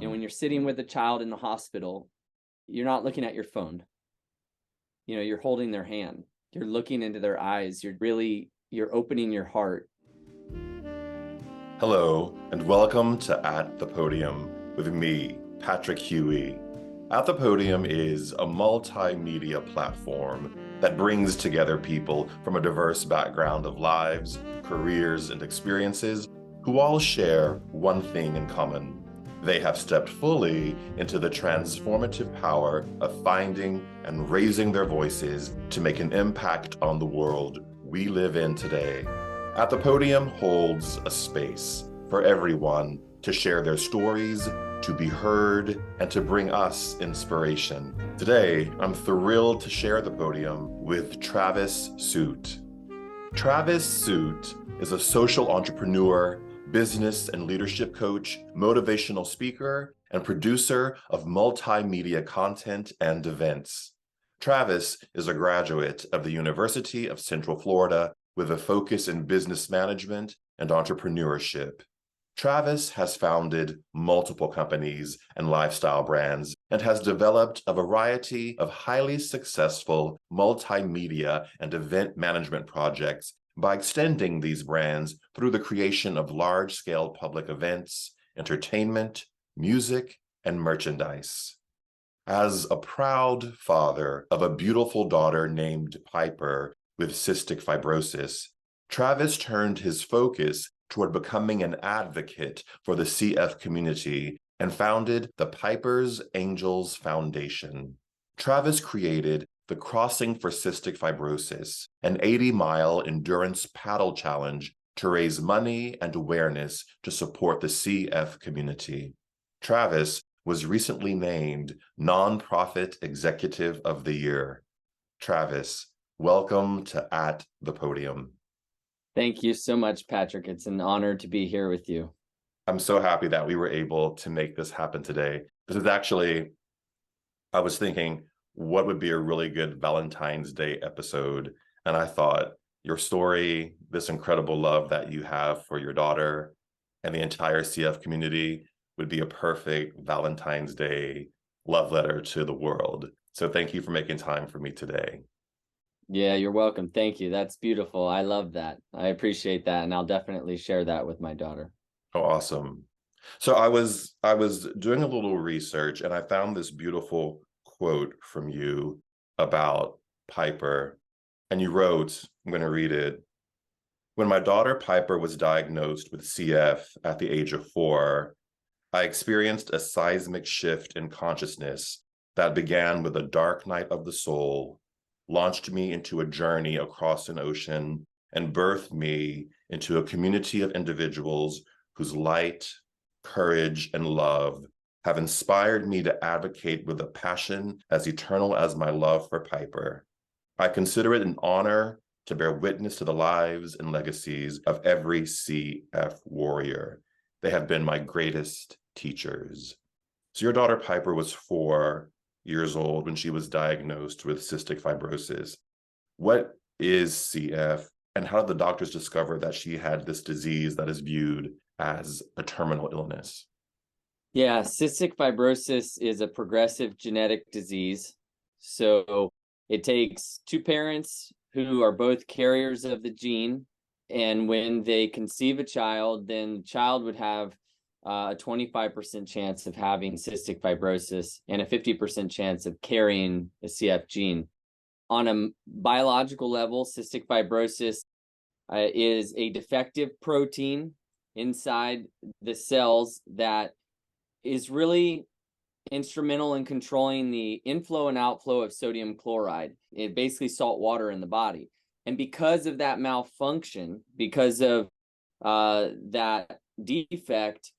And when you're sitting with a child in the hospital, you're not looking at your phone. You're holding their hand. You're looking into their eyes. You're opening your heart. Hello, and welcome to At the Podium with me, Patrick Huey. At the Podium is a multimedia platform that brings together people from a diverse background of lives, careers, and experiences who all share one thing in common. They have stepped fully into the transformative power of finding and raising their voices to make an impact on the world we live in today. At the Podium holds a space for everyone to share their stories, to be heard, and to bring us inspiration. Today, I'm thrilled to share the podium with Travis Suit. Travis Suit is a social entrepreneur, business and leadership coach, motivational speaker, and producer of multimedia content and events. Travis is a graduate of the University of Central Florida with a focus in business management and entrepreneurship. Travis has founded multiple companies and lifestyle brands and has developed a variety of highly successful multimedia and event management projects by extending these brands through the creation of large-scale public events, entertainment, music, and merchandise. As a proud father of a beautiful daughter named Piper with cystic fibrosis, Travis turned his focus toward becoming an advocate for the CF community and founded the Piper's Angels Foundation. Travis created the Crossing for Cystic Fibrosis, an 80-mile endurance paddle challenge to raise money and awareness to support the CF community. Travis was recently named Nonprofit Executive of the Year. Travis, welcome to At the Podium. Thank you so much, Patrick. It's an honor to be here with you. I'm so happy that we were able to make this happen today. This is actually, I was thinking, what would be a really good Valentine's Day episode? And I thought your story, this incredible love that you have for your daughter and the entire CF community would be a perfect Valentine's Day love letter to the world. So thank you for making time for me today. Yeah, you're welcome. Thank you. That's beautiful. I love that. I appreciate that. And I'll definitely share that with my daughter. Oh, awesome. So I was doing a little research and I found this beautiful quote from you about Piper. And you wrote, I'm going to read it. When my daughter Piper was diagnosed with CF at the age of 4, I experienced a seismic shift in consciousness that began with a dark night of the soul, launched me into a journey across an ocean, and birthed me into a community of individuals whose light, courage, and love have inspired me to advocate with a passion as eternal as my love for Piper. I consider it an honor to bear witness to the lives and legacies of every CF warrior. They have been my greatest teachers. So your daughter Piper was 4 years old when she was diagnosed with cystic fibrosis. What is CF, and how did the doctors discover that she had this disease that is viewed as a terminal illness? Yeah, cystic fibrosis is a progressive genetic disease. So it takes 2 parents who are both carriers of the gene. And when they conceive a child, then the child would have a 25% chance of having cystic fibrosis and a 50% chance of carrying the CF gene. On a biological level, cystic fibrosis is a defective protein inside the cells that is really instrumental in controlling the inflow and outflow of sodium chloride. It basically salt water in the body. And because of that malfunction, because of that defect,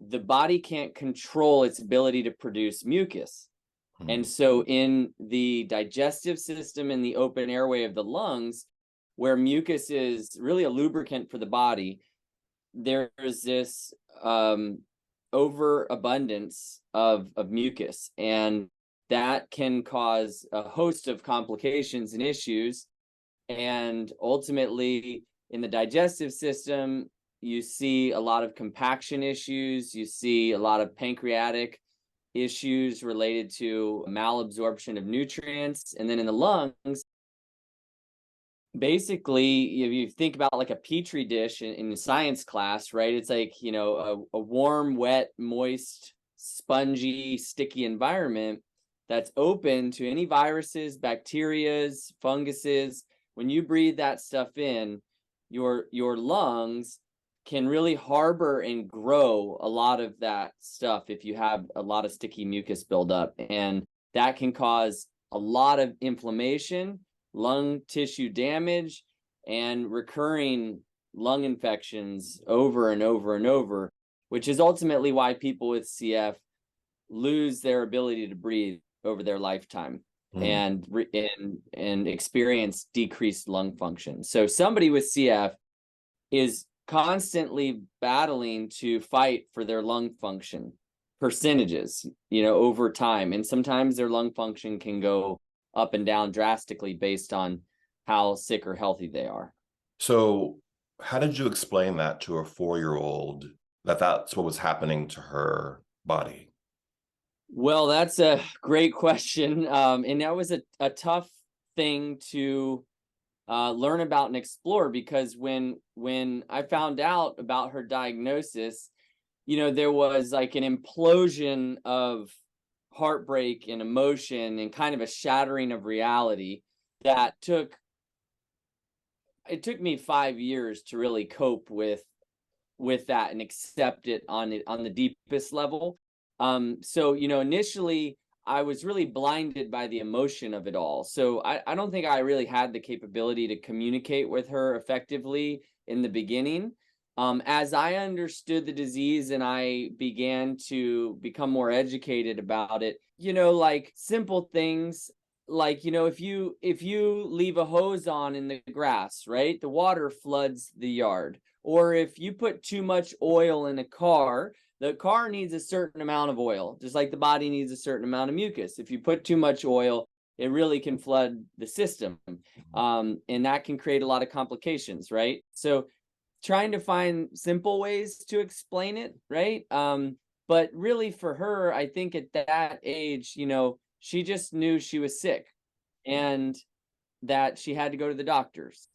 the body can't control its ability to produce mucus. And so in the digestive system, in the open airway of the lungs, where mucus is really a lubricant for the body, there's this overabundance of mucus, and that can cause a host of complications and issues. And ultimately, in the digestive system, you see a lot of compaction issues, you see a lot of pancreatic issues related to malabsorption of nutrients. And then in the lungs, basically, if you think about like a petri dish in science class, right? It's like, a warm, wet, moist, spongy, sticky environment that's open to any viruses, bacterias, funguses. When you breathe that stuff in, your lungs can really harbor and grow a lot of that stuff if you have a lot of sticky mucus buildup. And that can cause a lot of inflammation, lung tissue damage, and recurring lung infections over and over and over, which is ultimately why people with CF lose their ability to breathe over their lifetime and experience decreased lung function. So somebody with CF is constantly battling to fight for their lung function percentages, over time. And sometimes their lung function can go up and down drastically based on how sick or healthy they are. So how did you explain that to a 4-year-old, that that's what was happening to her body? Well, that's a great question. And that was a tough thing to learn about and explore, because when I found out about her diagnosis, there was like an implosion of heartbreak and emotion and kind of a shattering of reality that took me 5 years to really cope with that and accept it on the deepest level. So initially I was really blinded by the emotion of it all. So I don't think I really had the capability to communicate with her effectively in the beginning. As I understood the disease and I began to become more educated about it, like simple things like, if you leave a hose on in the grass, right, the water floods the yard. Or if you put too much oil in a car, the car needs a certain amount of oil, just like the body needs a certain amount of mucus. If you put too much oil, it really can flood the system. And that can create a lot of complications, right? So trying to find simple ways to explain it, right? But really for her, I think at that age, she just knew she was sick and that she had to go to the doctors.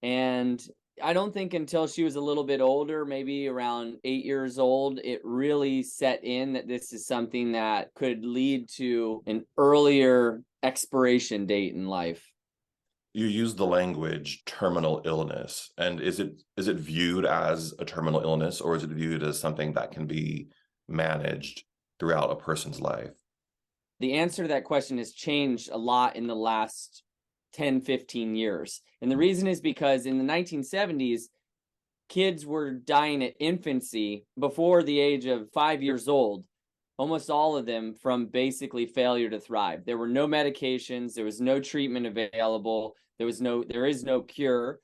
And I don't think until she was a little bit older, maybe around 8 years old, it really set in that this is something that could lead to an earlier expiration date in life. You use the language terminal illness, and is it viewed as a terminal illness, or is it viewed as something that can be managed throughout a person's life? The answer to that question has changed a lot in the last 10, 15 years. And the reason is because in the 1970s, kids were dying at infancy before the age of 5 years old, almost all of them from basically failure to thrive. There were no medications, there was no treatment available, there is no cure.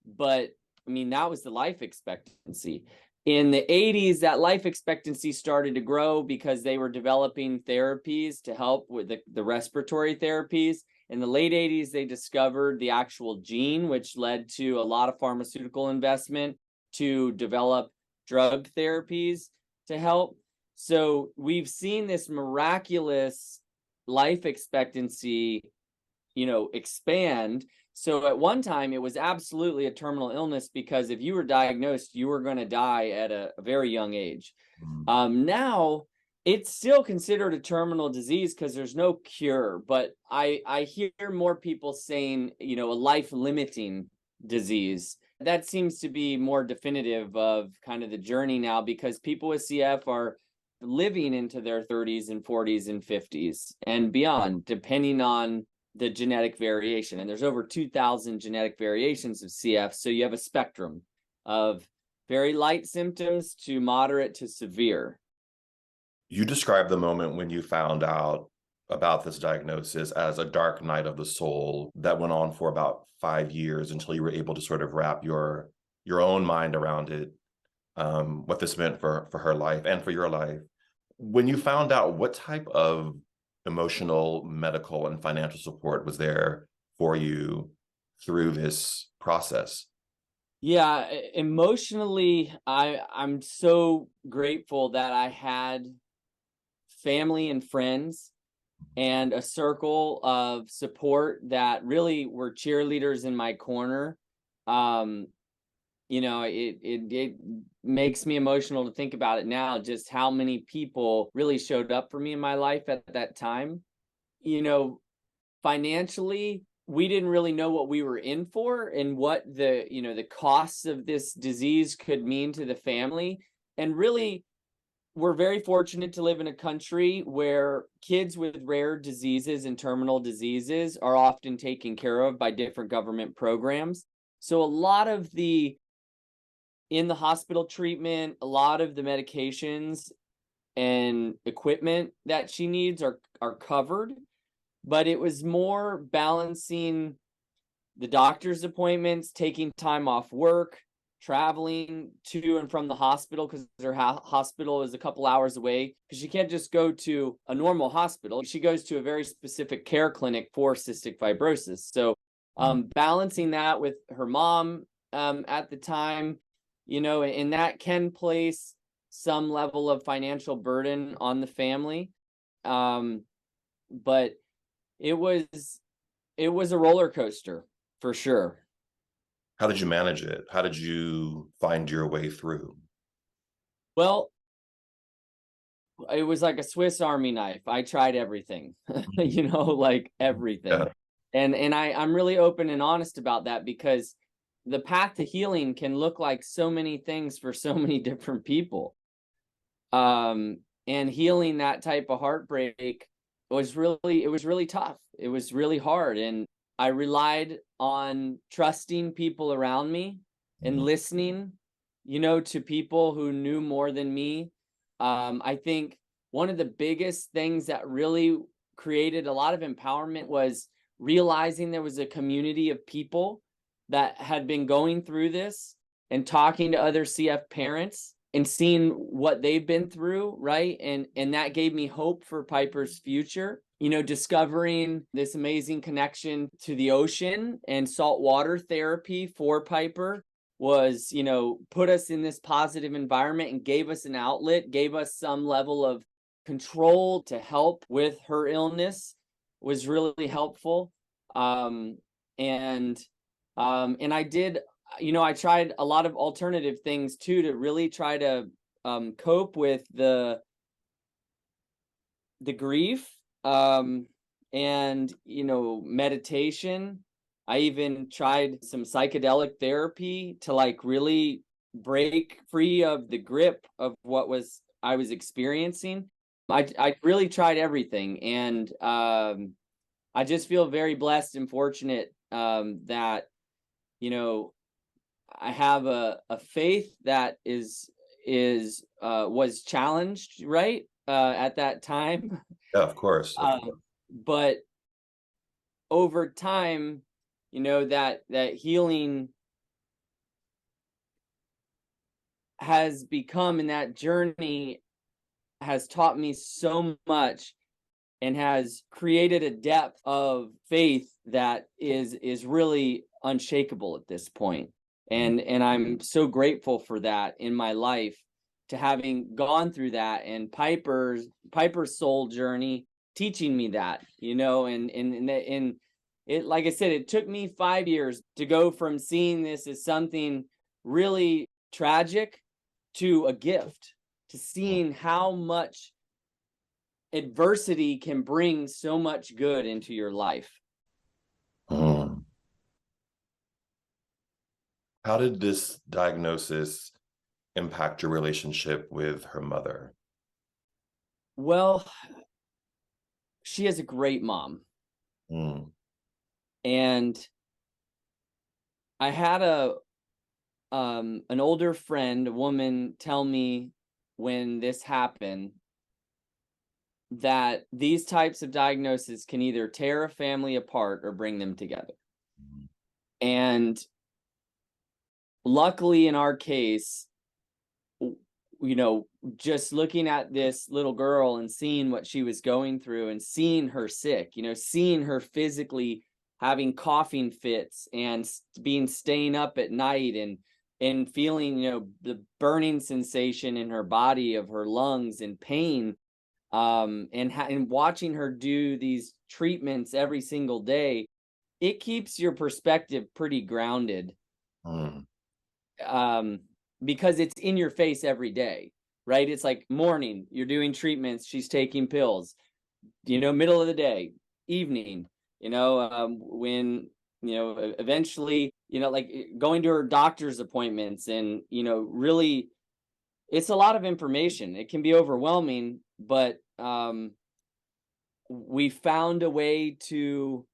But I mean, that was the life expectancy. In the 80s, that life expectancy started to grow because they were developing therapies to help with the respiratory therapies. In the late 80s, they discovered the actual gene, which led to a lot of pharmaceutical investment to develop drug therapies to help. So we've seen this miraculous life expectancy, expand. So at one time, it was absolutely a terminal illness because if you were diagnosed, you were going to die at a very young age. Now, it's still considered a terminal disease because there's no cure. But I hear more people saying, a life-limiting disease. That seems to be more definitive of kind of the journey now, because people with CF are living into their 30s and 40s and 50s and beyond, depending on the genetic variation. And there's over 2,000 genetic variations of CF. So you have a spectrum of very light symptoms to moderate to severe. You described the moment when you found out about this diagnosis as a dark night of the soul that went on for about 5 years until you were able to sort of wrap your own mind around it, what this meant for her life and for your life. When you found out, what type of emotional, medical, and financial support was there for you through this process? Yeah, emotionally, I'm so grateful that I had family and friends and a circle of support that really were cheerleaders in my corner. Um, it makes me emotional to think about it now, just how many people really showed up for me in my life at that time. You know, financially, we didn't really know what we were in for and what the costs of this disease could mean to the family. And really, we're very fortunate to live in a country where kids with rare diseases and terminal diseases are often taken care of by different government programs. So a lot of the in the hospital treatment, a lot of the medications and equipment that she needs are covered, but it was more balancing the doctor's appointments, taking time off work, traveling to and from the hospital because her hospital is a couple hours away, because she can't just go to a normal hospital. She goes to a very specific care clinic for cystic fibrosis. So balancing that with her mom at the time, and that can place some level of financial burden on the family. But it was a roller coaster for sure. How did you manage it? How did you find your way through? Well, it was like a Swiss Army knife. I tried everything, like everything. Yeah, And I'm really open and honest about that, because the path to healing can look like so many things for so many different people. And healing that type of heartbreak was really tough. It was really hard. And I relied on trusting people around me and listening, to people who knew more than me. I think one of the biggest things that really created a lot of empowerment was realizing there was a community of people that had been going through this and talking to other CF parents and seeing what they've been through, right? And that gave me hope for Piper's future. Discovering this amazing connection to the ocean and saltwater therapy for Piper was, put us in this positive environment and gave us an outlet, gave us some level of control to help with her illness, was really helpful. And I did, I tried a lot of alternative things too to really try to cope with the grief, and meditation. I even tried some psychedelic therapy to like really break free of the grip of what I was experiencing. I really tried everything, and I just feel very blessed and fortunate that I have a faith that was challenged, right, at that time. yeah, of course. But over time, that healing has become, and that journey has taught me so much and has created a depth of faith that is really unshakable at this point. And I'm so grateful for that in my life, to having gone through that, and Piper's soul journey teaching me that, and it, like I said, it took me 5 years to go from seeing this as something really tragic to a gift, to seeing how much adversity can bring so much good into your life. Mm. How did this diagnosis impact your relationship with her mother? Well, she is a great mom. Mm. And I had an older friend, a woman, tell me when this happened that these types of diagnoses can either tear a family apart or bring them together. And luckily in our case, just looking at this little girl and seeing what she was going through and seeing her sick, seeing her physically having coughing fits and staying up at night and and feeling, the burning sensation in her body of her lungs and pain, and watching her do these treatments every single day, it keeps your perspective pretty grounded. Mm. Because it's in your face every day, right? It's like morning, you're doing treatments, she's taking pills, middle of the day, evening, when, eventually, like going to her doctor's appointments, and, really, it's a lot of information. It can be overwhelming, but we found a way to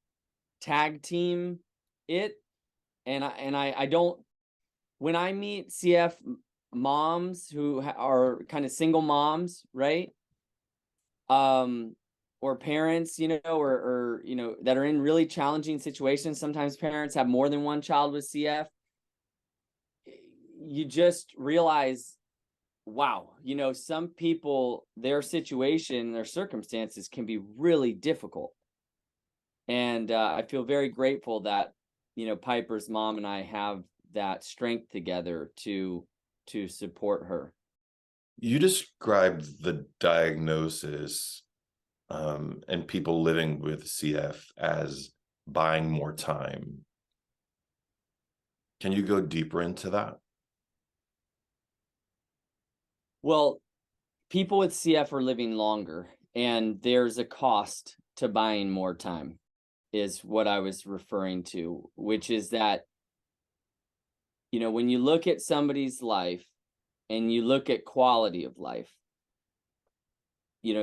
tag team it. And I don't, when I meet CF moms who are kind of single moms, right? Or parents, or that are in really challenging situations. Sometimes parents have more than one child with CF. You just realize, wow, some people, their situation, their circumstances can be really difficult. And I feel very grateful that, Piper's mom and I have that strength together to support her. You described the diagnosis and people living with CF as buying more time. Can you go deeper into that? Well, people with CF are living longer, and there's a cost to buying more time, is what I was referring to, which is that, when you look at somebody's life and you look at quality of life,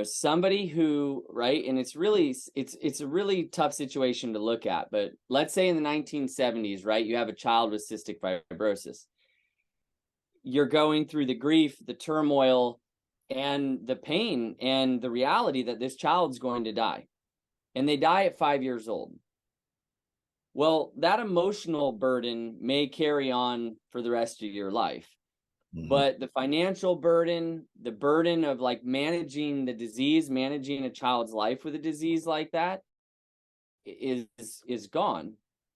somebody who, right, and it's a really tough situation to look at, but let's say in the 1970s, right, you have a child with cystic fibrosis. You're going through the grief, the turmoil, and the pain, and the reality that this child's going to die, and they die at 5 years old. Well, that emotional burden may carry on for the rest of your life. But the financial burden, the burden of like managing the disease, managing a child's life with a disease like that is gone,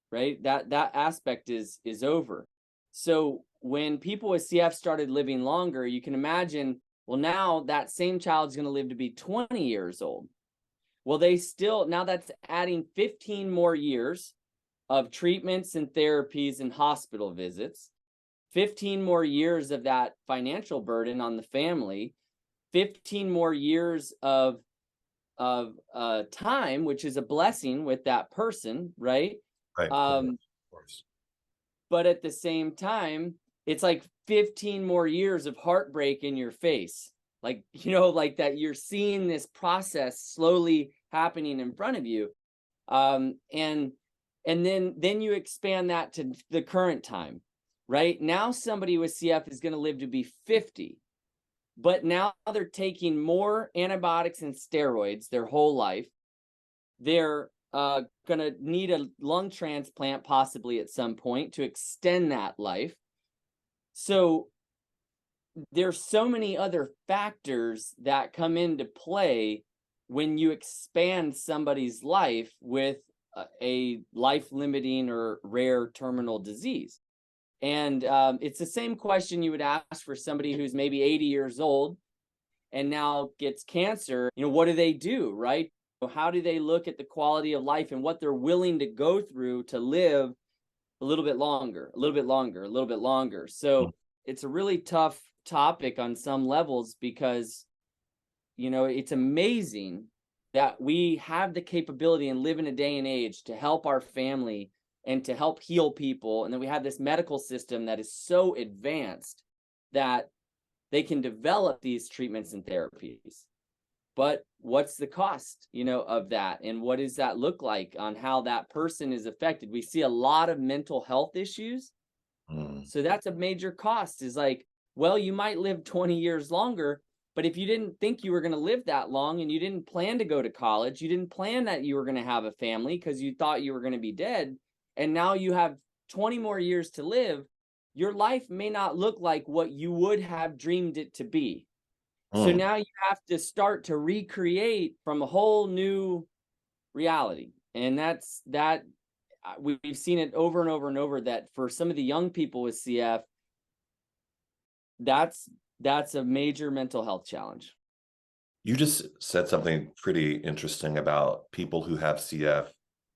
right? That aspect is over. So when people with CF started living longer, you can imagine, well, now that same child's going to live to be 20 years old. Well, now that's adding 15 more years of treatments and therapies and hospital visits, 15 more years of that financial burden on the family, 15 more years of time, which is a blessing with that person, right? Right. Of course. But at the same time, it's like 15 more years of heartbreak in your face. Like, like that you're seeing this process slowly happening in front of you. And then you expand that to the current time. Right now, somebody with CF is going to live to be 50, but now they're taking more antibiotics and steroids their whole life. They're going to need a lung transplant possibly at some point to extend that life. So there's so many other factors that come into play when you expand somebody's life with a life-limiting or rare terminal disease. And it's the same question you would ask for somebody who's maybe 80 years old and now gets cancer. What do they do, right? How do they look at the quality of life and what they're willing to go through to live a little bit longer, a little bit longer, a little bit longer? So it's a really tough topic on some levels because, it's amazing that we have the capability and live in a day and age to help our family and to help heal people. And then we have this medical system that is so advanced that they can develop these treatments and therapies. But what's the cost, of that? And what does that look like on how that person is affected? We see a lot of mental health issues. So that's a major cost, is like, well, you might live 20 years longer, but if you didn't think you were going to live that long and you didn't plan to go to college, you didn't plan that you were going to have a family because you thought you were going to be dead, and now you have 20 more years to live, your life may not look like what you would have dreamed it to be. So now you have to start to recreate from a whole new reality. And we've seen it over and over and over, that for some of the young people with CF, that's a major mental health challenge. You just said something pretty interesting about people who have CF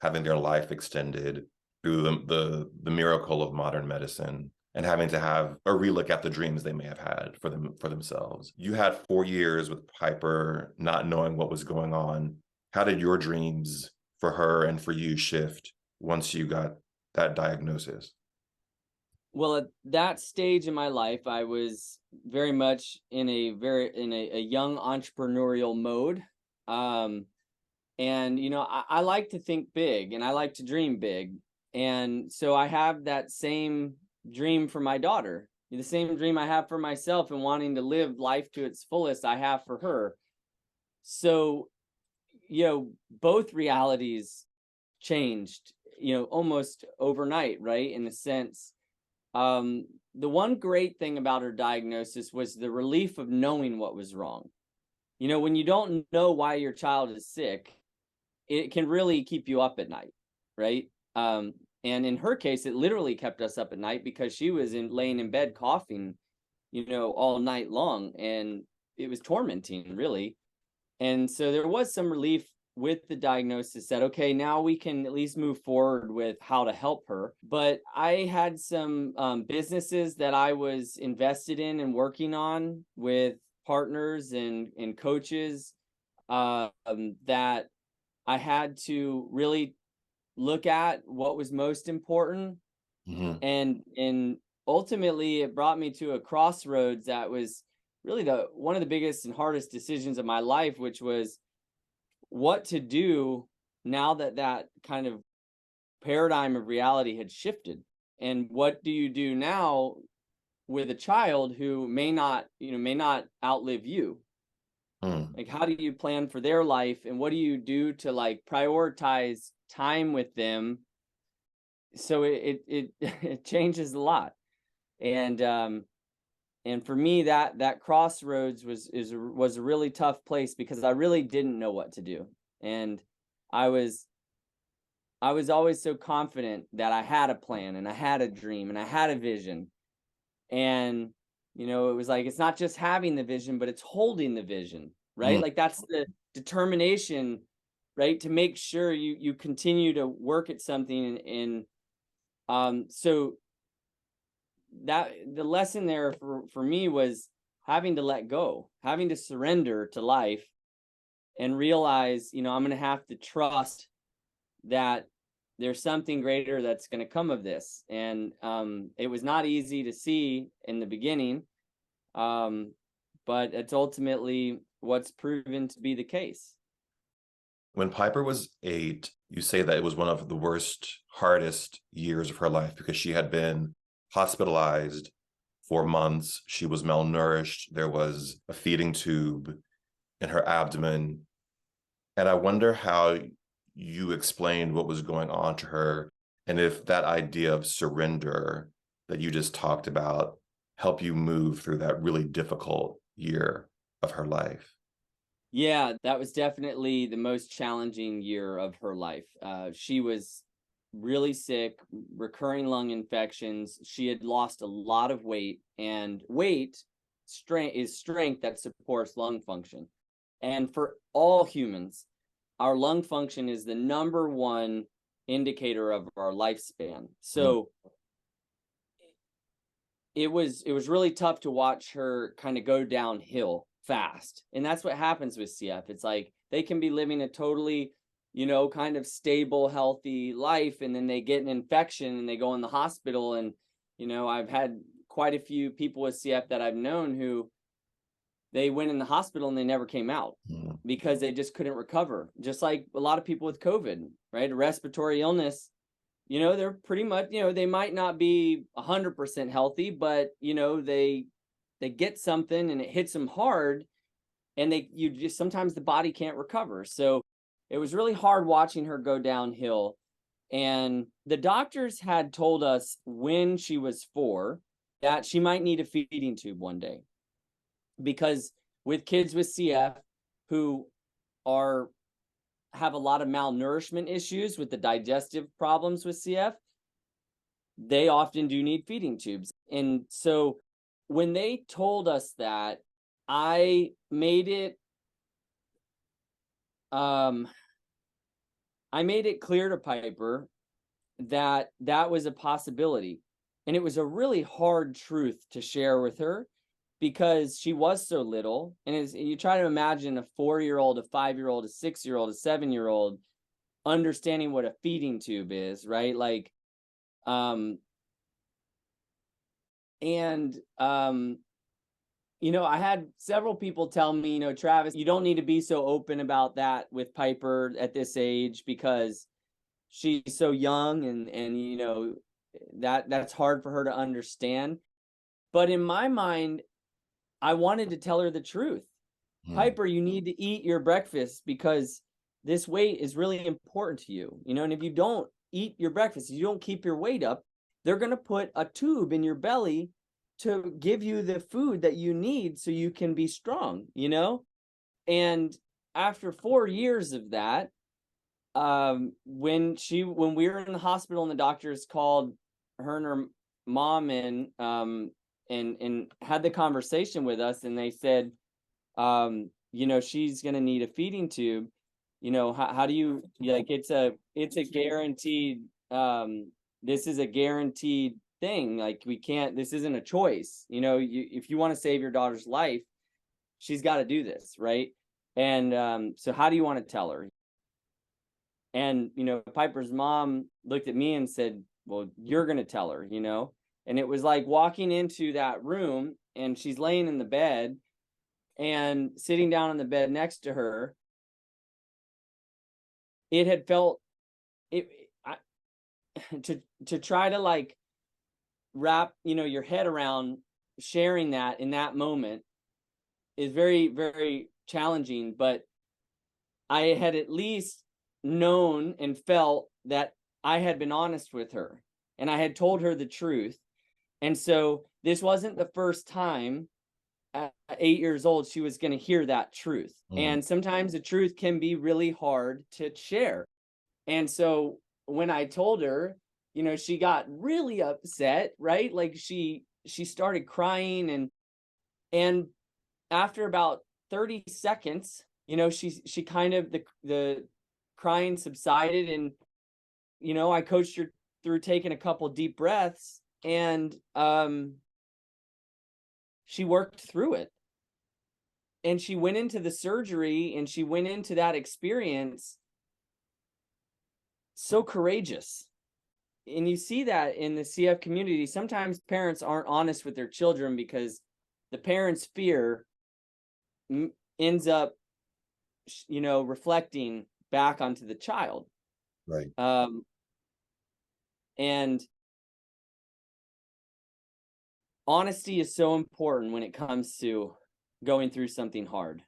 having their life extended through the miracle of modern medicine and having to have a relook at the dreams they may have had for themselves. You had 4 years with Piper not knowing what was going on. How did your dreams for her and for you shift once you got that diagnosis? Well, at that stage in my life, I was very much in a young entrepreneurial mode. And I like to think big and I like to dream big. And so I have that same dream for my daughter, the same dream I have for myself, and wanting to live life to its fullest, I have for her. So, both realities changed, almost overnight, right? In a sense. The one great thing about her diagnosis was the relief of knowing what was wrong. When you don't know why your child is sick, it can really keep you up at night, right? And in her case, it literally kept us up at night because she was laying in bed coughing, all night long, and it was tormenting, really. And so there was some relief with the diagnosis that, okay, now we can at least move forward with how to help her. But I had some businesses that I was invested in and working on with partners and coaches that I had to really look at what was most important. Mm-hmm. And ultimately it brought me to a crossroads that was really one of the biggest and hardest decisions of my life, which was what to do now that kind of paradigm of reality had shifted. And what do you do now with a child who may not outlive you? Like, how do you plan for their life, and what do you do to like prioritize time with them? So it changes a lot. And for me, that crossroads was a really tough place because I really didn't know what to do. And I was always so confident that I had a plan and I had a dream and I had a vision. And it was like, it's not just having the vision, but it's holding the vision, right? Like, that's the determination, right? To make sure you continue to work at something. And so that the lesson there for me was having to let go, having to surrender to life, and realize, I'm going to have to trust that there's something greater that's going to come of this. And it was not easy to see in the beginning, but it's ultimately what's proven to be the case. When Piper was 8, you say that it was one of the worst, hardest years of her life because she had been hospitalized for months. She was malnourished. There was a feeding tube in her abdomen. And I wonder how you explained what was going on to her, and if that idea of surrender that you just talked about helped you move through that really difficult year of her life. Yeah, that was definitely the most challenging year of her life. She was really sick, recurring lung infections. She had lost a lot of weight, and weight is strength that supports lung function. And for all humans, our lung function is the number one indicator of our lifespan. So it was really tough to watch her kind of go downhill fast. And that's what happens with CF. It's like they can be living a totally, kind of stable, healthy life, and then they get an infection and they go in the hospital. And, I've had quite a few people with CF that I've known who they went in the hospital and they never came out because they just couldn't recover. Just like a lot of people with COVID, right? A respiratory illness, they're pretty much, they might not be 100% healthy, but, they get something and it hits them hard, and sometimes the body can't recover. So it was really hard watching her go downhill. And the doctors had told us when she was 4 that she might need a feeding tube one day, because with kids with CF who have a lot of malnourishment issues with the digestive problems with CF, they often do need feeding tubes. And so when they told us that, I made it clear to Piper that that was a possibility. And it was a really hard truth to share with her because she was so little. And as you try to imagine a 4-year-old, a 5-year-old, a 6-year-old, a 7-year-old understanding what a feeding tube is, right? Like, I had several people tell me, Travis, you don't need to be so open about that with Piper at this age because she's so young and that's hard for her to understand. But in my mind, I wanted to tell her the truth. Piper, you need to eat your breakfast because this weight is really important to you. And if you don't eat your breakfast, you don't keep your weight up, they're going to put a tube in your belly to give you the food that you need so you can be strong, And after 4 years of that, when we were in the hospital and the doctors called her and her mom in, and had the conversation with us, and they said, she's going to need a feeding tube. How do you, like, it's a guaranteed, this is a guaranteed thing. Like, we can't, this isn't a choice. If you want to save your daughter's life, she's got to do this, right? And so how do you want to tell her? And Piper's mom looked at me and said, well, you're going to tell her. And it was like walking into that room, and she's laying in the bed, and sitting down on the bed next to her, it had felt to try to like wrap your head around sharing that in that moment is very, very challenging. But I had at least known and felt that I had been honest with her and I had told her the truth. And so this wasn't the first time at 8 years old she was going to hear that truth. And sometimes the truth can be really hard to share. And so when I told her, she got really upset, right? Like she started crying, and after about 30 seconds, she kind of, the crying subsided, and I coached her through taking a couple deep breaths, and she worked through it. And she went into the surgery, and she went into that experience so courageous. And you see that in the CF community. Sometimes parents aren't honest with their children because the parents' fear ends up, reflecting back onto the child. Right. And honesty is so important when it comes to going through something hard,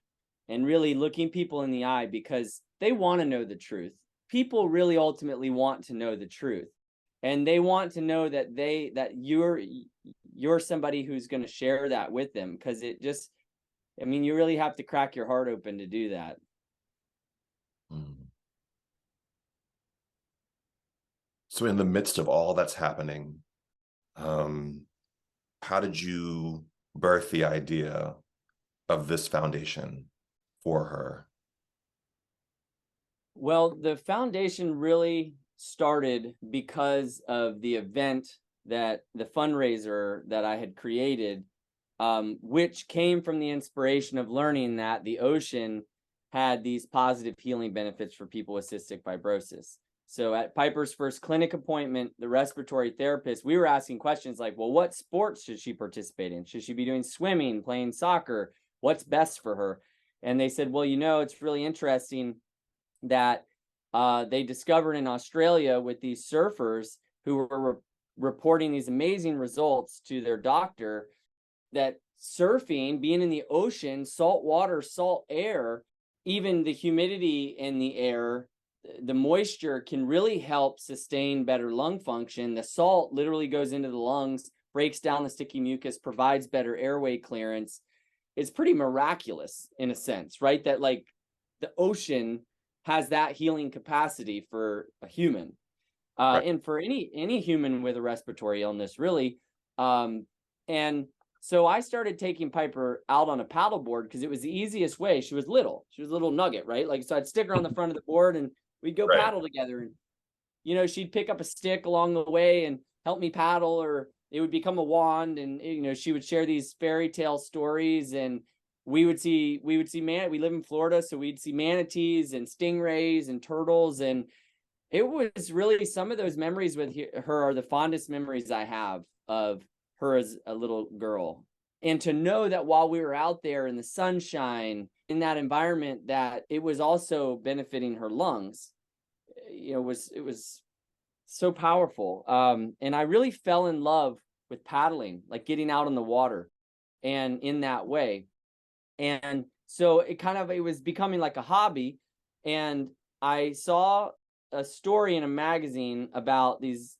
and really looking people in the eye, because they want to know the truth. People really ultimately want to know the truth, and they want to know that you're somebody who's going to share that with them, because it just, you really have to crack your heart open to do that. So in the midst of all that's happening, how did you birth the idea of this foundation for her? Well, the foundation really started because of the event, that the fundraiser that I had created, which came from the inspiration of learning that the ocean had these positive healing benefits for people with cystic fibrosis. So at Piper's first clinic appointment, the respiratory therapist, we were asking questions like, well, what sports should she participate in? Should she be doing swimming, playing soccer? What's best for her? And they said, well, it's really interesting that they discovered in Australia with these surfers who were reporting these amazing results to their doctor, that surfing, being in the ocean, salt water, salt air, even the humidity in the air, the moisture can really help sustain better lung function. The salt literally goes into the lungs, breaks down the sticky mucus, provides better airway clearance. It's pretty miraculous in a sense, right? That like the ocean has that healing capacity for a human, right. And for any human with a respiratory illness, really. And So I started taking Piper out on a paddleboard because it was the easiest way. She was little. She was a little nugget, right? Like, so I'd stick her on the front of the board and we'd go Right. paddle together. And, you know, she'd pick up a stick along the way and help me paddle, or it would become a wand. And, you know, she would share these fairy tale stories, and we would see we live in Florida, so we'd see manatees and stingrays and turtles. And it was really, some of those memories with her are the fondest memories I have of her as a little girl. And to know that while we were out there in the sunshine, in that environment, that it was also benefiting her lungs, you know, it was so powerful. And I really fell in love with paddling, like getting out on the water and in that way. And so it was becoming like a hobby. And I saw a story in a magazine about these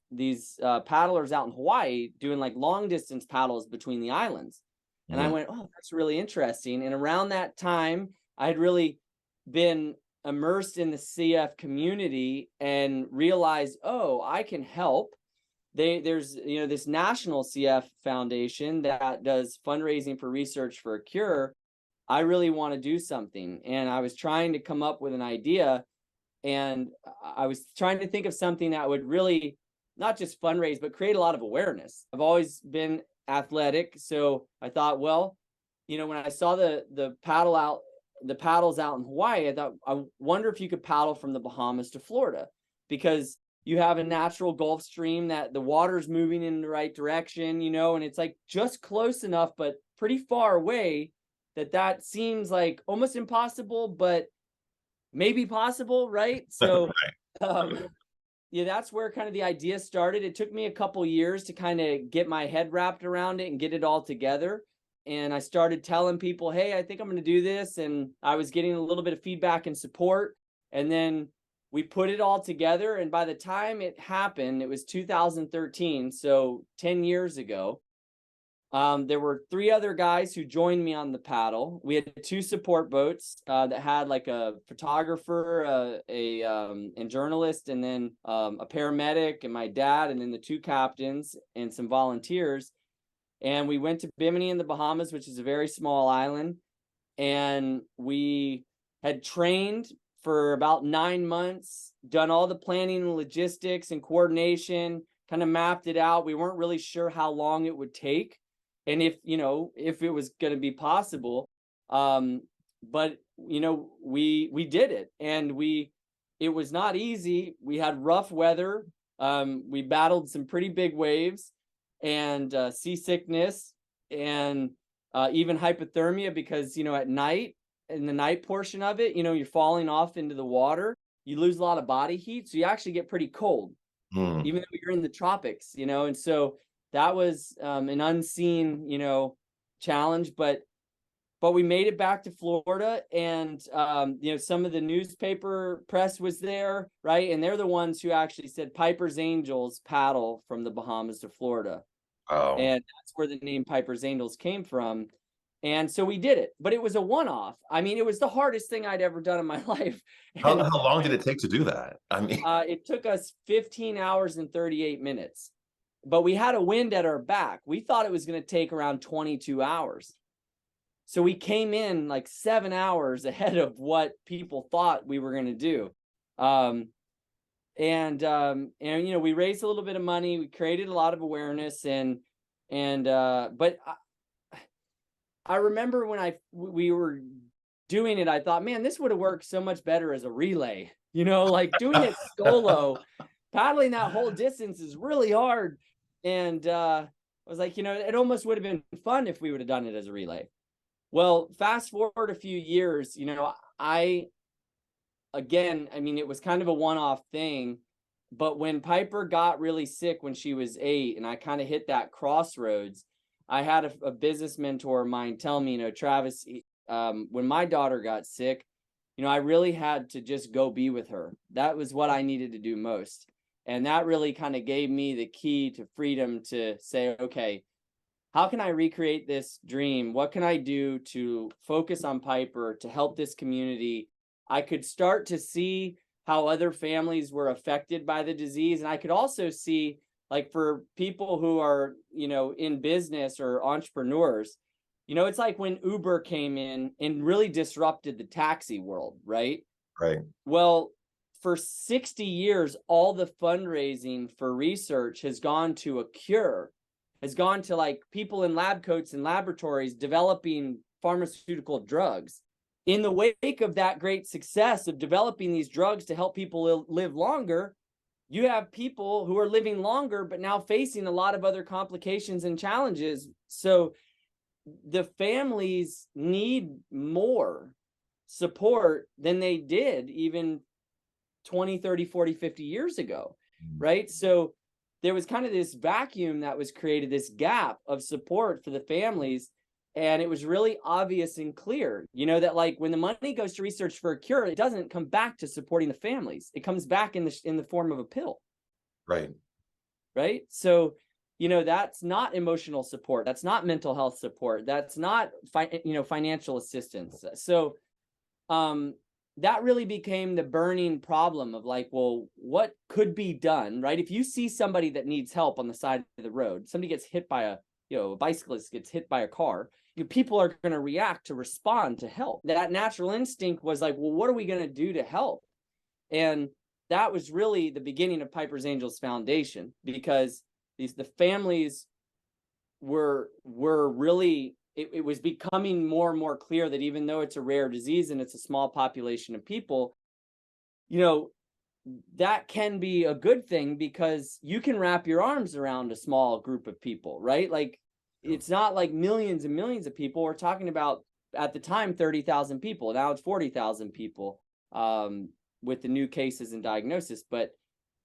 paddlers out in Hawaii doing like long distance paddles between the islands. And I went, oh, that's really interesting. And around that time, I had really been immersed in the CF community and realized, oh, I can help. There's, you know, this national CF foundation that does fundraising for research for a cure. I really want to do something. And I was trying to come up with an idea, and I was trying to think of something that would really not just fundraise, but create a lot of awareness. I've always been athletic. So I thought, well, you know, when I saw the paddles out in Hawaii, I thought, I wonder if you could paddle from the Bahamas to Florida, because you have a natural Gulf Stream that the water's moving in the right direction, you know, and it's like just close enough, but pretty far away that seems like almost impossible, but maybe possible, right? So yeah, that's where kind of the idea started. It took me a couple years to kind of get my head wrapped around it and get it all together. And I started telling people, hey, I think I'm going to do this. And I was getting a little bit of feedback and support. And then we put it all together. And by the time it happened, it was 2013. So 10 years ago. There were 3 other guys who joined me on the paddle. We had 2 support boats that had like a photographer, and journalist, and then a paramedic, and my dad, and then the 2 captains and some volunteers. And we went to Bimini in the Bahamas, which is a very small island. And we had trained for about 9 months, done all the planning and logistics and coordination, kind of mapped it out. We weren't really sure how long it would take, and if it was going to be possible. But you know, we did it, and it was not easy. We had rough weather. We battled some pretty big waves, and seasickness, and even hypothermia, because, you know, at night, in the night portion of it, you know, you're falling off into the water, you lose a lot of body heat, so you actually get pretty cold, even though you're in the tropics, you know. And so that was an unseen, you know, challenge, but we made it back to Florida. And you know, some of the newspaper press was there, right? And they're the ones who actually said Piper's Angels paddle from the Bahamas to Florida. Oh. And that's where the name Piper's Angels came from. And so we did it, but it was a one-off. I mean, it was the hardest thing I'd ever done in my life. How long did it take to do that? I mean, it took us 15 hours and 38 minutes, but we had a wind at our back. We thought it was going to take around 22 hours. So we came in like 7 hours ahead of what people thought we were going to do. And you know, we raised a little bit of money. We created a lot of awareness, but I remember when we were doing it, I thought, man, this would have worked so much better as a relay, you know, like doing it solo, paddling that whole distance is really hard. And I was like, you know, it almost would have been fun if we would have done it as a relay. Well, fast forward a few years, you know, I mean, it was kind of a one-off thing, but when Piper got really sick when she was 8, and I kind of hit that crossroads, I had a business mentor of mine tell me, you know, Travis, when my daughter got sick, you know, I really had to just go be with her. That was what I needed to do most. And that really kind of gave me the key to freedom to say, okay, how can I recreate this dream? What can I do to focus on Piper, to help this community? I could start to see how other families were affected by the disease. And I could also see like for people who are, in business or entrepreneurs, it's like when Uber came in and really disrupted the taxi world, right? Right. Well, for 60 years, all the fundraising for research has gone to a cure, has gone to like people in lab coats and laboratories developing pharmaceutical drugs. In the wake of that great success of developing these drugs to help people live longer, you have people who are living longer, but now facing a lot of other complications and challenges. So the families need more support than they did even 20, 30, 40, 50 years ago, right? So there was kind of this vacuum that was created, this gap of support for the families. And it was really obvious and clear, that like when the money goes to research for a cure, it doesn't come back to supporting the families. It comes back in the form of a pill. Right. Right. So, that's not emotional support. That's not mental health support. That's not, financial assistance. So, that really became the burning problem of like, well, what could be done, right? If you see somebody that needs help on the side of the road, somebody gets hit by a bicyclist gets hit by a car, people are going to react to respond to help. That natural instinct was like, well, what are we going to do to help? And that was really the beginning of Piper's Angels Foundation, because the families were really, it was becoming more and more clear that even though it's a rare disease and it's a small population of people, that can be a good thing because you can wrap your arms around a small group of people, right? Like it's not like millions and millions of people. We're talking about at the time 30,000 people. Now it's 40,000 people with the new cases and diagnosis. But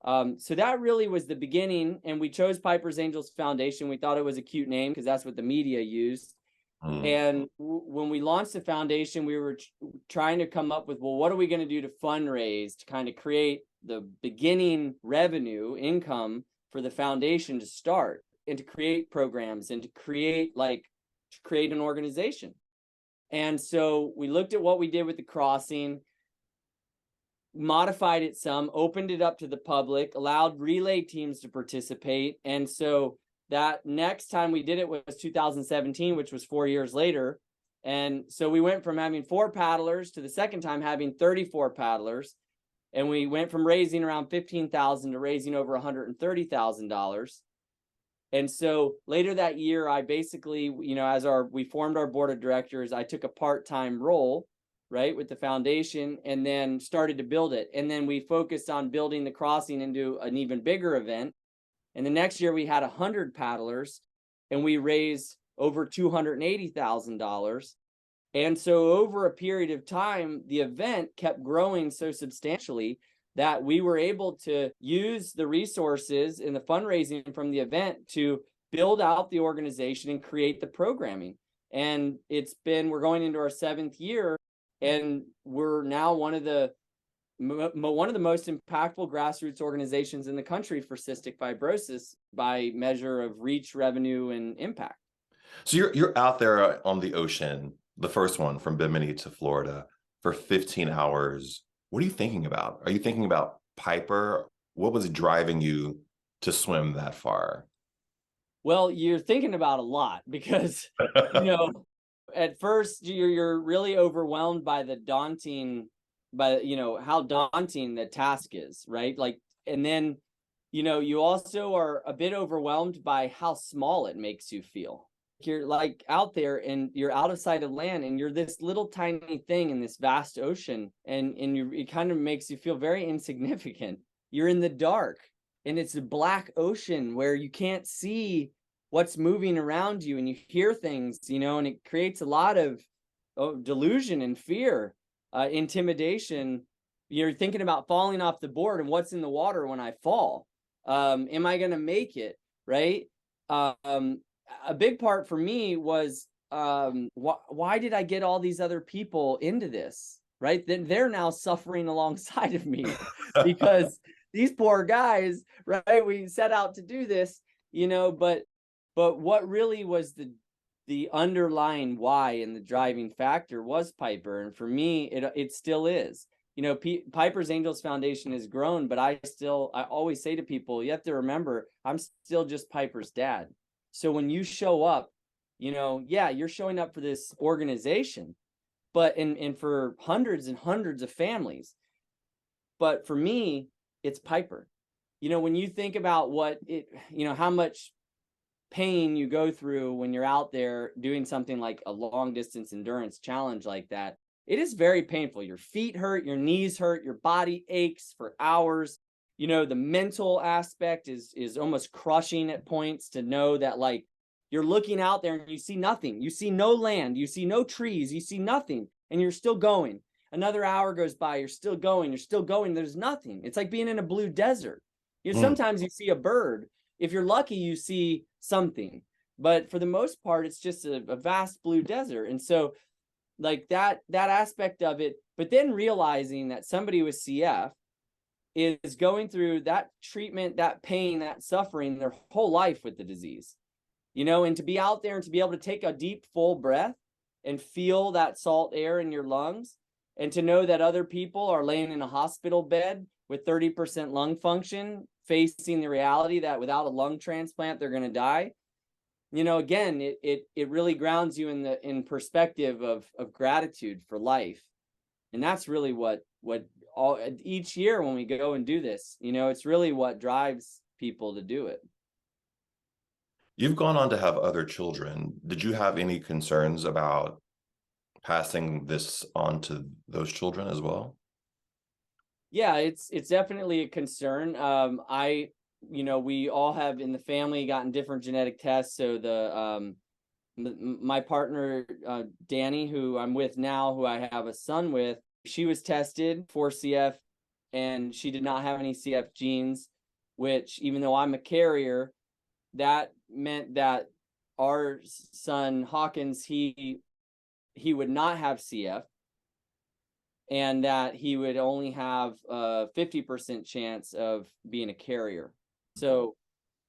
so that really was the beginning, and we chose Piper's Angels Foundation. We thought it was a cute name because that's what the media used. And when we launched the foundation, we were trying to come up with, well, what are we going to do to fundraise to kind of create the beginning revenue income for the foundation to start and to create programs and to create an organization. And so we looked at what we did with the crossing, modified it some, opened it up to the public, allowed relay teams to participate. And so that next time we did it was 2017, which was 4 years later. And so we went from having 4 paddlers to the second time having 34 paddlers. And we went from raising around $15,000 to raising over $130,000. And so later that year, I basically, we formed our board of directors, I took a part-time role, right, with the foundation, and then started to build it. And then we focused on building the crossing into an even bigger event. And the next year we had 100 paddlers and we raised over $280,000. And so over a period of time, the event kept growing so substantially that we were able to use the resources and the fundraising from the event to build out the organization and create the programming. And we're going into our 7th year, and we're now one of the most impactful grassroots organizations in the country for cystic fibrosis by measure of reach, revenue, and impact. So you're out there on the ocean, the first one from Bimini to Florida, for 15 hours. What are you thinking about? Are you thinking about Piper? What was driving you to swim that far? Well, you're thinking about a lot because, at first you're really overwhelmed by how daunting the task is, right? Like, and then, you also are a bit overwhelmed by how small it makes you feel. You're like out there and you're out of sight of land and you're this little tiny thing in this vast ocean, and it kind of makes you feel very insignificant. You're in the dark and it's a black ocean where you can't see what's moving around you and you hear things, and it creates a lot of delusion and fear, intimidation. You're thinking about falling off the board and what's in the water when I fall. Am I going to make it? Right. A big part for me was, why did I get all these other people into this? Right. Then they're now suffering alongside of me because these poor guys, right. We set out to do this, but what really was the underlying why and the driving factor was Piper. And for me, it still is. Piper's Angels Foundation has grown, but I always say to people, you have to remember, I'm still just Piper's dad. So when you show up, yeah, you're showing up for this organization, but and for hundreds and hundreds of families. But for me, it's Piper. When you think about how much pain you go through when you're out there doing something like a long distance endurance challenge like that, it is very painful. Your feet hurt, your knees hurt, your body aches for hours. The mental aspect is almost crushing at points, to know that like you're looking out there and you see nothing. You see no land, you see no trees, you see nothing, and you're still going. Another hour goes by, you're still going, there's nothing. It's like being in a blue desert. Sometimes you see a bird. If you're lucky, you see something, but for the most part, it's just a vast blue desert. And so like that aspect of it, but then realizing that somebody with CF is going through that treatment, that pain, that suffering their whole life with the disease, and to be out there and to be able to take a deep, full breath and feel that salt air in your lungs, and to know that other people are laying in a hospital bed with 30% lung function, facing the reality that without a lung transplant, they're going to die. Again, it really grounds you in perspective of gratitude for life. And that's really what each year when we go and do this, it's really what drives people to do it. You've gone on to have other children. Did you have any concerns about passing this on to those children as well? Yeah, it's definitely a concern. We all have in the family gotten different genetic tests. So my partner, Danny, who I'm with now, who I have a son with, she was tested for CF and she did not have any CF genes, which even though I'm a carrier, that meant that our son Hawkins, he would not have CF, and that he would only have a 50% chance of being a carrier. So,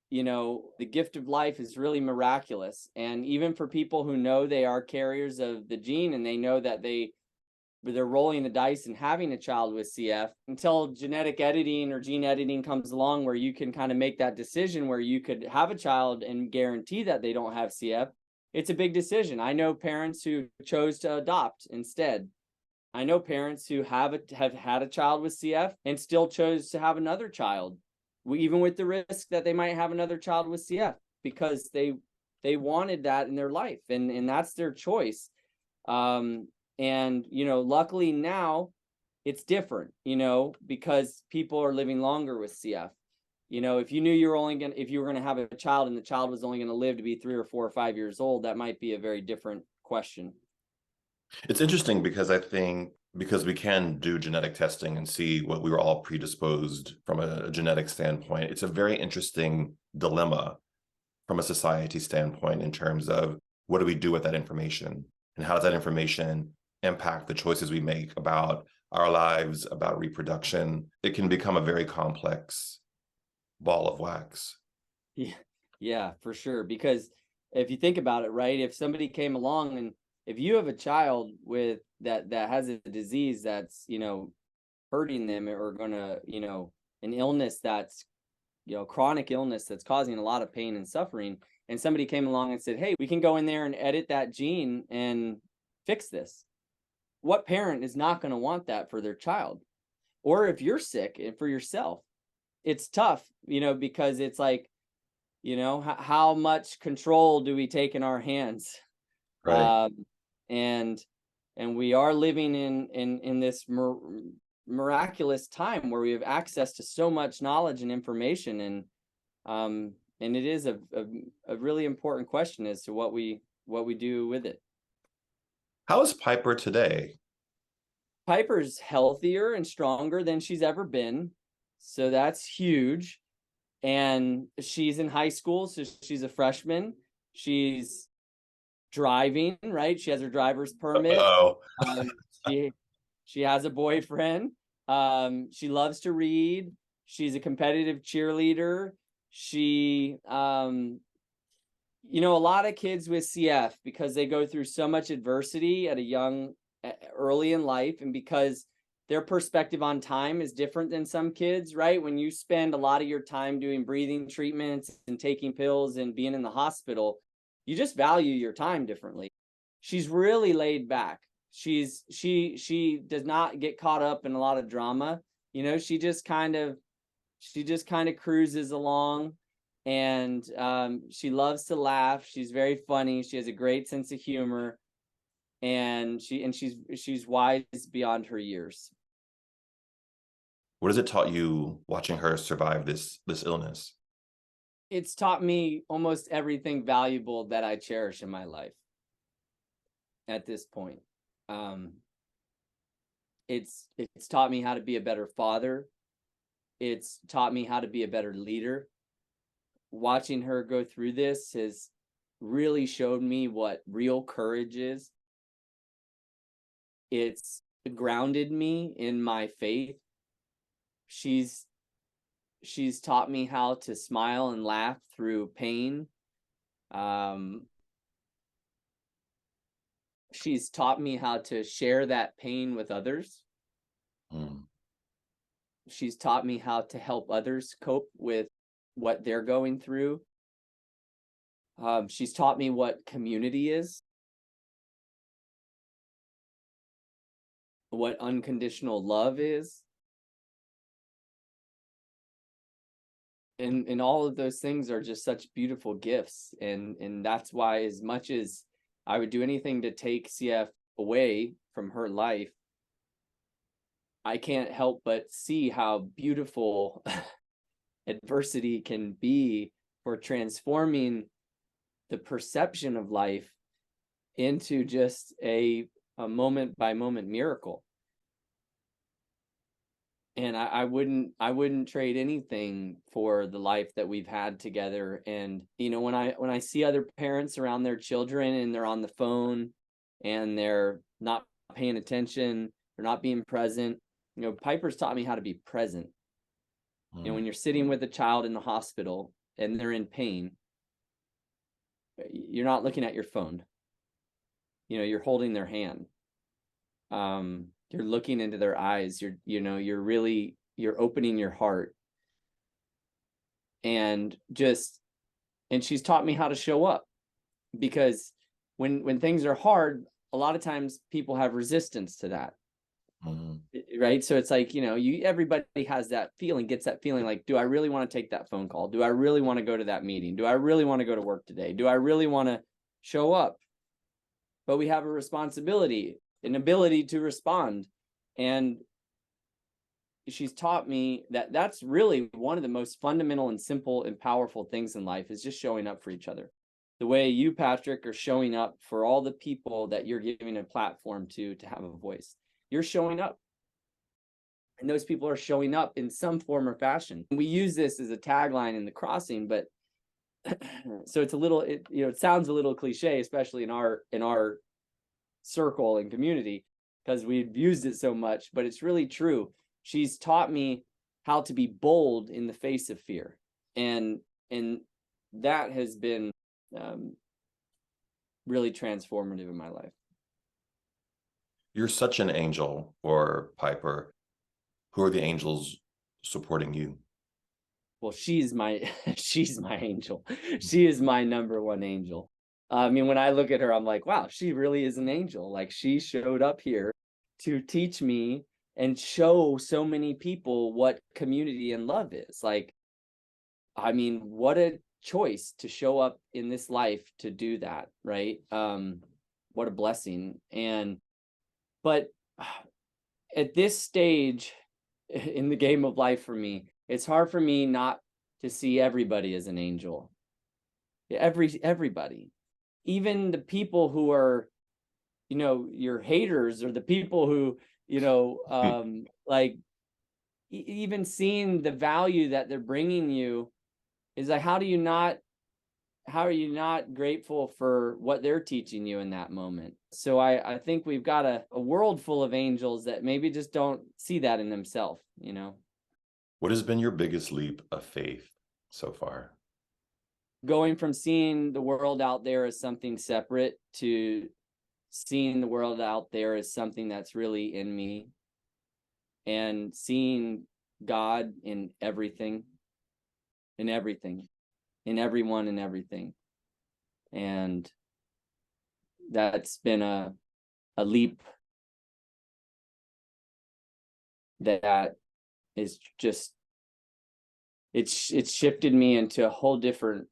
the gift of life is really miraculous. And even for people who know they are carriers of the gene and they know that they're rolling the dice and having a child with CF, until genetic editing or gene editing comes along where you can kind of make that decision where you could have a child and guarantee that they don't have CF, it's a big decision. I know parents who chose to adopt instead. I know parents who have had a child with CF and still chose to have another child, even with the risk that they might have another child with CF, because they wanted that in their life, and that's their choice. And luckily now it's different, because people are living longer with CF. If you knew if you were going to have a child and the child was only going to live to be 3 or 4 or 5 years old, that might be a very different question. It's interesting because I think because we can do genetic testing and see what we were all predisposed from a genetic standpoint, it's a very interesting dilemma from a society standpoint in terms of what do we do with that information and how does that information impact the choices we make about our lives, about reproduction. It can become a very complex ball of wax. Yeah, for sure. Because if you think about it, right, if somebody came along and if you have a child with that has a disease that's, hurting them, or gonna, an illness that's, chronic illness that's causing a lot of pain and suffering, and somebody came along and said, hey, we can go in there and edit that gene and fix this. What parent is not going to want that for their child? Or if you're sick and for yourself, it's tough, because it's like, how much control do we take in our hands? Right. And we are living in this miraculous time where we have access to so much knowledge and information, and it is a really important question as to what we do with it. How is Piper today? Piper's healthier and stronger than she's ever been, so that's huge. And she's in high school, so she's a freshman. She's driving, right? She has her driver's permit. She has a boyfriend. She loves to read. She's a competitive cheerleader. She a lot of kids with CF, because they go through so much adversity at early in life, and because their perspective on time is different than some kids, right? When you spend a lot of your time doing breathing treatments and taking pills and being in the hospital, you just value your time differently. She's really laid back. She does not get caught up in a lot of drama. You know, she just kind of cruises along, and she loves to laugh. She's very funny. She has a great sense of humor, and she's wise beyond her years. What has it taught you watching her survive this illness? It's taught me almost everything valuable that I cherish in my life at this point. It's taught me how to be a better father. It's taught me how to be a better leader. Watching her go through this has really showed me what real courage is. It's grounded me in my faith. She's taught me how to smile and laugh through pain. She's taught me how to share that pain with others. She's taught me how to help others cope with what they're going through. She's taught me what community is, what unconditional love is. And all of those things are just such beautiful gifts. And that's why, as much as I would do anything to take CF away from her life, I can't help but see how beautiful adversity can be for transforming the perception of life into just a moment by moment miracle. And I wouldn't trade anything for the life that we've had together. And you know, when I see other parents around their children and they're on the phone and they're not paying attention, they're not being present, you know, Piper's taught me how to be present. You know, when you're sitting with a child in the hospital and they're in pain, you're not looking at your phone. You know, you're holding their hand. You're looking into their eyes. You're opening your heart. And she's taught me how to show up, because when things are hard, a lot of times people have resistance to that. Right. So it's like, you know, everybody has that feeling, gets that feeling like, do I really want to take that phone call? Do I really want to go to that meeting? Do I really want to go to work today? Do I really want to show up? But we have a responsibility, an ability to respond. And she's taught me that that's really one of the most fundamental and simple and powerful things in life, is just showing up for each other. The way you, Patrick, are showing up for all the people that you're giving a platform to have a voice. You're showing up. And those people are showing up in some form or fashion. We use this as a tagline in the crossing, but so it's it sounds a little cliche, especially in our circle and community, because we've used it so much, but it's really true. She's taught me how to be bold in the face of fear. And that has been really transformative in my life. You're such an angel, or Piper. Who are the angels supporting you? Well, she's my angel. She is my number one angel. I mean, when I look at her, I'm like, wow, she really is an angel. Like, she showed up here to teach me and show so many people what community and love is. Like, I mean, what a choice to show up in this life to do that, right? What a blessing. But at this stage in the game of life for me, it's hard for me not to see everybody as an angel. Everybody, even the people who are, you know, your haters, or the people who, you know, like even seeing the value that they're bringing you is like, how are you not grateful for what they're teaching you in that moment? So I think we've got a world full of angels that maybe just don't see that in themselves, you know. What has been your biggest leap of faith so far? Going from seeing the world out there as something separate to seeing the world out there as something that's really in me. and seeing God in everything, in everything, in everyone and everything. And that's been a leap that is just, it's shifted me into a whole different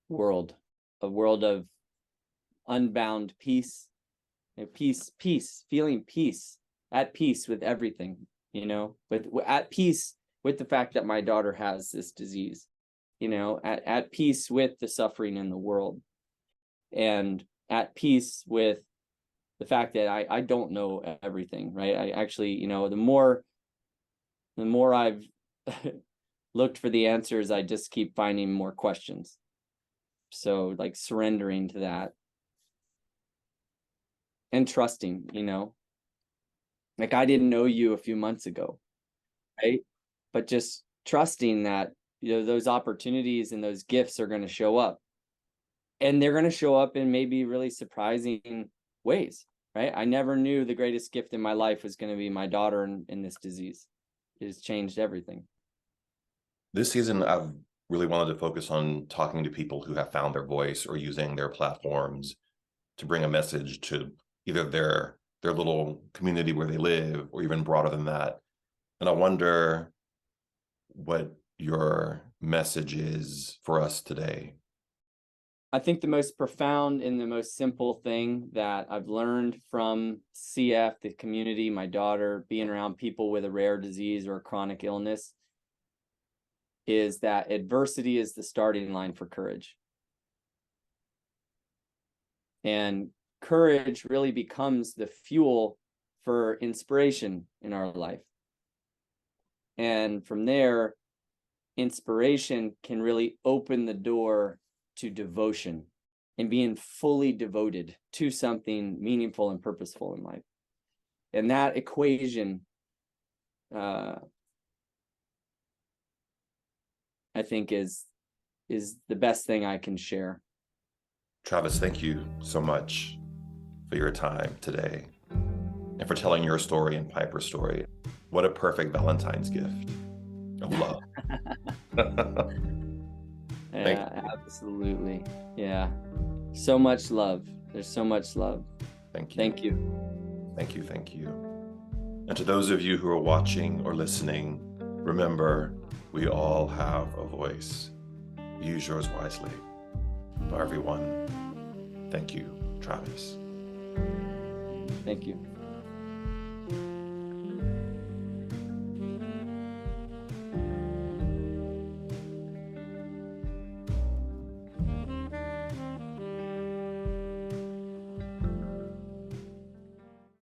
world, a world of unbound peace, feeling peace, at peace with everything, at peace with the fact that my daughter has this disease, at peace with the suffering in the world, and at peace with the fact that I don't know everything, right? I actually, the more I've looked for the answers, I just keep finding more questions. So like surrendering to that and trusting, like I didn't know you a few months ago, right? But just trusting that, those opportunities and those gifts are going to show up, and they're going to show up in maybe really surprising ways, right? I never knew the greatest gift in my life was going to be my daughter in this disease. It has changed everything. This season, I've really wanted to focus on talking to people who have found their voice or using their platforms to bring a message to either their little community where they live, or even broader than that. And I wonder what your message is for us today. I think the most profound and the most simple thing that I've learned from CF, the community, my daughter, being around people with a rare disease or a chronic illness, is that adversity is the starting line for courage. And courage really becomes the fuel for inspiration in our life. And from there, inspiration can really open the door to devotion and being fully devoted to something meaningful and purposeful in life. And that equation, I think is the best thing I can share. Travis, thank you so much for your time today and for telling your story and Piper's story. What a perfect Valentine's gift of love. Yeah, absolutely. Yeah. So much love. There's so much love. Thank you. Thank you. Thank you. Thank you. And to those of you who are watching or listening, remember, we all have a voice. Use yours wisely. For everyone, thank you, Travis. Thank you.